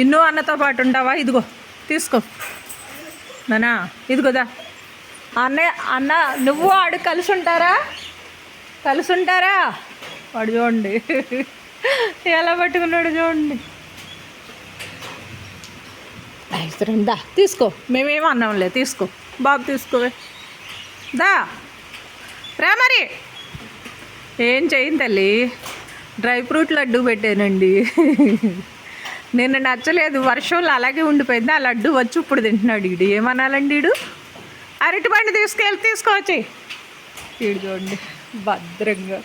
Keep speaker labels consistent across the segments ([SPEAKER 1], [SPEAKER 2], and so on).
[SPEAKER 1] ఇన్ను అన్నతో పాటు ఉంటావా? ఇదిగో తీసుకో నానా, ఇదిగోదా. అన్నయ్య అన్న నువ్వు ఆడు కలిసి ఉంటారా? కలిసి ఉంటారా? వాడు చూడండి ఎలా పట్టుకున్నాడు చూడండి. దా తీసుకో, మేమేమో అన్నాంలే, తీసుకో బాబు, తీసుకోవే దా రా. మరి ఏం చేయను తల్లి, డ్రై ఫ్రూట్ లడ్డు పెట్టానండి. నిన్న నచ్చలేదు, వర్షంలో అలాగే ఉండిపోయింది. ఆ లడ్డు వచ్చి ఇప్పుడు తింటున్నాడు. ఈడు ఏమనాలండి, ఈడు అరటిపండు తీసుకోవచ్చి. ఈడు చూడండి భద్రంగా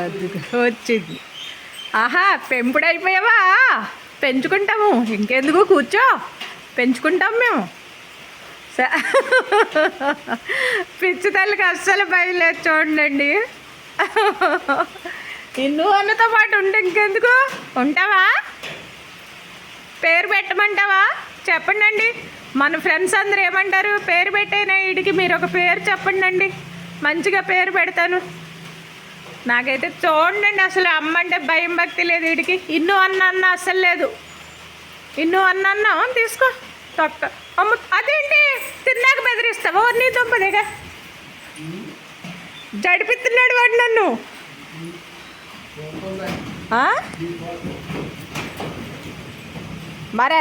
[SPEAKER 1] అది వచ్చింది. ఆహా, పెంపుడైపోయావా? పెంచుకుంటాము, ఇంకెందుకు, కూర్చో, పెంచుకుంటాం మేము. పిచ్చి తల్లికి అస్సలు బయలుదేరి చూడండి. ఇన్ను అన్నతో పాటు ఉంటే ఇంకెందుకు ఉంటావా? పేరు పెట్టమంటావా? చెప్పండి. మన ఫ్రెండ్స్ అందరూ ఏమంటారు? పేరు పెట్టైనా వీడికి మీరు ఒక పేరు చెప్పండి, మంచిగా పేరు పెడతాను. నాకైతే చూడండి అసలు అమ్మ అంటే భయం భక్తి లేదు వీడికి. ఇన్ను అన్న అస్సలు లేదు. ఇన్ను అన్న తీసుకో తొక్క. అమ్మ అదేంటి తిన్నాక బెదిరిస్తావా? నీ దుంపదేగా జడిపిస్తున్నాడు వాడు నన్ను. మరి